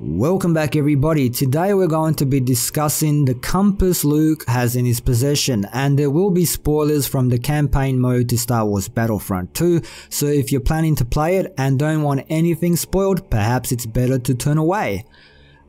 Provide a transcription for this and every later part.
Welcome back everybody. Today we're going to be discussing the compass Luke has in his possession, and there will be spoilers from the campaign mode to Star Wars Battlefront 2, so if you're planning to play it and don't want anything spoiled, perhaps it's better to turn away.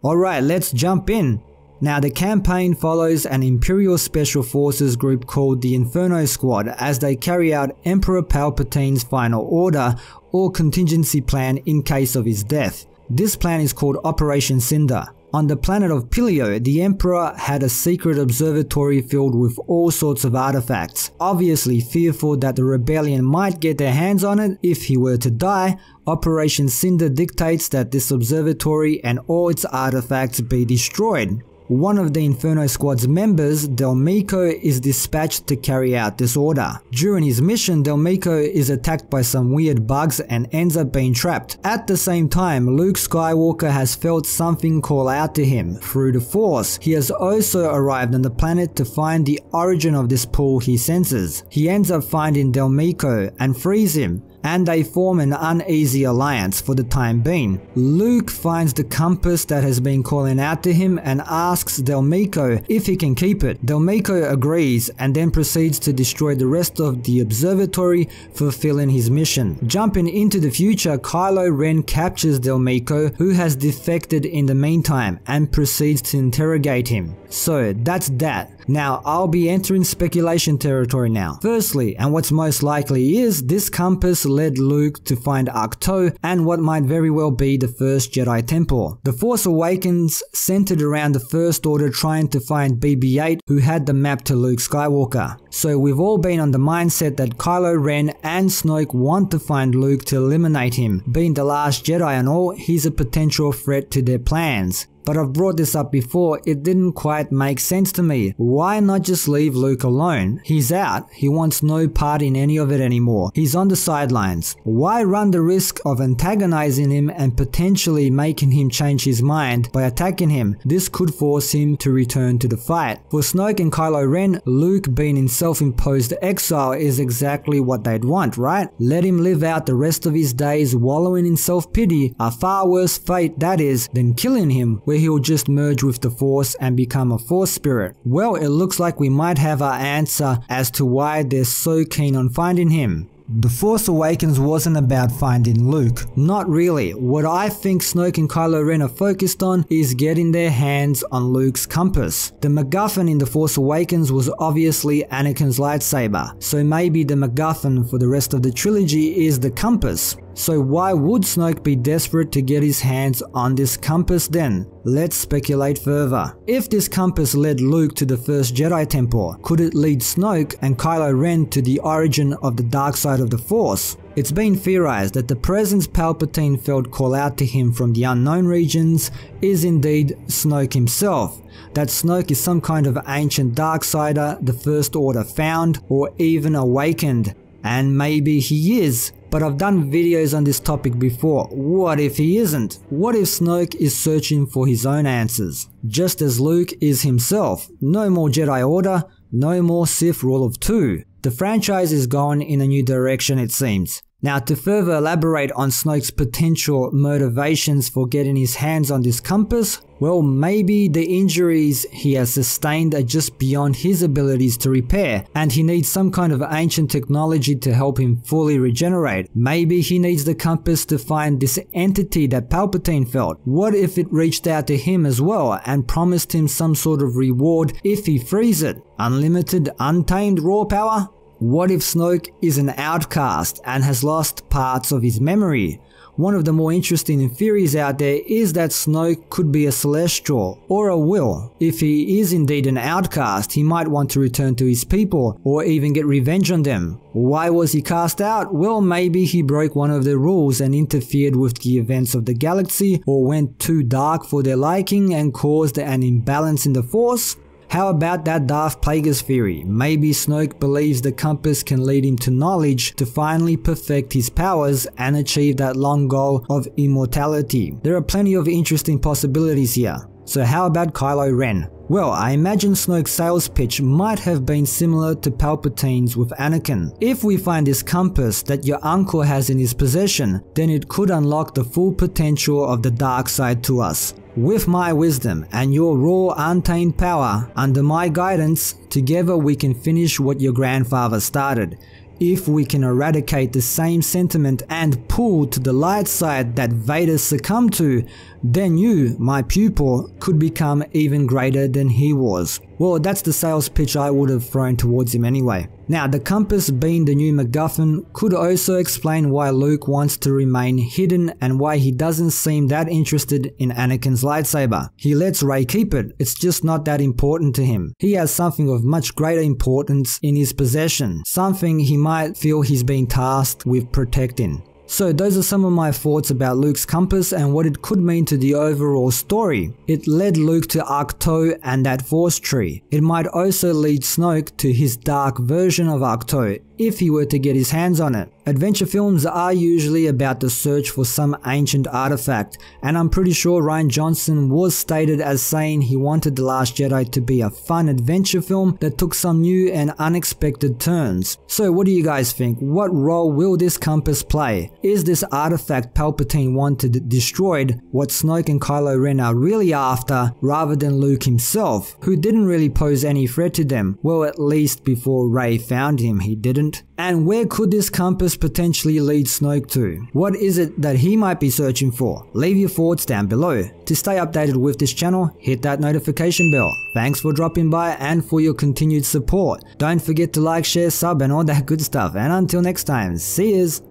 Alright, let's jump in. Now the campaign follows an Imperial Special Forces group called the Inferno Squad as they carry out Emperor Palpatine's final order or contingency plan in case of his death. This plan is called Operation Cinder. On the planet of Pilio, the Emperor had a secret observatory filled with all sorts of artifacts. Obviously fearful that the rebellion might get their hands on it if he were to die, Operation Cinder dictates that this observatory and all its artifacts be destroyed. One of the Inferno Squad's members, Delmico, is dispatched to carry out this order. During his mission, Delmico is attacked by some weird bugs and ends up being trapped. At the same time, Luke Skywalker has felt something call out to him through the Force. He has also arrived on the planet to find the origin of this pull he senses. He ends up finding Delmico and frees him, and they form an uneasy alliance for the time being. Luke finds the compass that has been calling out to him and asks Delmico if he can keep it. Delmico agrees and then proceeds to destroy the rest of the observatory, fulfilling his mission. Jumping into the future, Kylo Ren captures Delmico, who has defected in the meantime, and proceeds to interrogate him. So that's that. Now I'll be entering speculation territory now. Firstly, and what's most likely is, this compass led Luke to find Ahch-to and what might very well be the first Jedi Temple. The Force Awakens centered around the First Order trying to find BB-8, who had the map to Luke Skywalker. So we've all been on the mindset that Kylo Ren and Snoke want to find Luke to eliminate him. Being the last Jedi and all, he's a potential threat to their plans. But I've brought this up before, it didn't quite make sense to me. Why not just leave Luke alone? He's out, he wants no part in any of it anymore. He's on the sidelines. Why run the risk of antagonizing him and potentially making him change his mind by attacking him? This could force him to return to the fight. For Snoke and Kylo Ren, Luke being in self-imposed exile is exactly what they'd want, right? Let him live out the rest of his days wallowing in self-pity, a far worse fate that is than killing him, where he'll just merge with the Force and become a Force spirit. Well, it looks like we might have our answer as to why they're so keen on finding him. The Force Awakens wasn't about finding Luke. Not really. What I think Snoke and Kylo Ren are focused on is getting their hands on Luke's compass. The McGuffin in The Force Awakens was obviously Anakin's lightsaber, so maybe the McGuffin for the rest of the trilogy is the compass. So why would Snoke be desperate to get his hands on this compass then? Let's speculate further. If this compass led Luke to the first Jedi Temple, could it lead Snoke and Kylo Ren to the origin of the dark side of the Force? It's been theorized that the presence Palpatine felt call out to him from the unknown regions is indeed Snoke himself. That Snoke is some kind of ancient darksider the First Order found or even awakened. And maybe he is. But I've done videos on this topic before. What if he isn't? What if Snoke is searching for his own answers? Just as Luke is himself. No more Jedi Order, no more Sith Rule of Two. The franchise is going in a new direction, it seems. Now, to further elaborate on Snoke's potential motivations for getting his hands on this compass, well, maybe the injuries he has sustained are just beyond his abilities to repair, and he needs some kind of ancient technology to help him fully regenerate. Maybe he needs the compass to find this entity that Palpatine felt. What if it reached out to him as well and promised him some sort of reward if he frees it? Unlimited, untamed raw power? What if Snoke is an outcast and has lost parts of his memory? One of the more interesting theories out there is that Snoke could be a Celestial or a Will. If he is indeed an outcast, he might want to return to his people or even get revenge on them. Why was he cast out? Well, maybe he broke one of their rules and interfered with the events of the galaxy, or went too dark for their liking and caused an imbalance in the Force. How about that Darth Plagueis theory? Maybe Snoke believes the compass can lead him to knowledge to finally perfect his powers and achieve that long goal of immortality. There are plenty of interesting possibilities here. So how about Kylo Ren? Well, I imagine Snoke's sales pitch might have been similar to Palpatine's with Anakin. If we find this compass that your uncle has in his possession, then it could unlock the full potential of the dark side to us. With my wisdom and your raw untamed power, under my guidance, together we can finish what your grandfather started. If we can eradicate the same sentiment and pull to the light side that Vader succumbed to, then you, my pupil, could become even greater than he was. Well, that's the sales pitch I would have thrown towards him anyway. Now, the compass being the new McGuffin could also explain why Luke wants to remain hidden and why he doesn't seem that interested in Anakin's lightsaber. He lets Rey keep it, it's just not that important to him. He has something of much greater importance in his possession, something he might feel he's been tasked with protecting. So those are some of my thoughts about Luke's compass and what it could mean to the overall story. It led Luke to Ahch-to and that Force tree. It might also lead Snoke to his dark version of Ahch-to if he were to get his hands on it. Adventure films are usually about the search for some ancient artifact, and I'm pretty sure Rian Johnson was stated as saying he wanted The Last Jedi to be a fun adventure film that took some new and unexpected turns. So what do you guys think? What role will this compass play? Is this artifact Palpatine wanted destroyed what Snoke and Kylo Ren are really after, rather than Luke himself, who didn't really pose any threat to them? Well, at least before Rey found him, he didn't. And where could this compass potentially lead Snoke to? What is it that he might be searching for? Leave your thoughts down below. To stay updated with this channel, hit that notification bell. Thanks for dropping by and for your continued support. Don't forget to like, share, sub and all that good stuff. And until next time, see yous!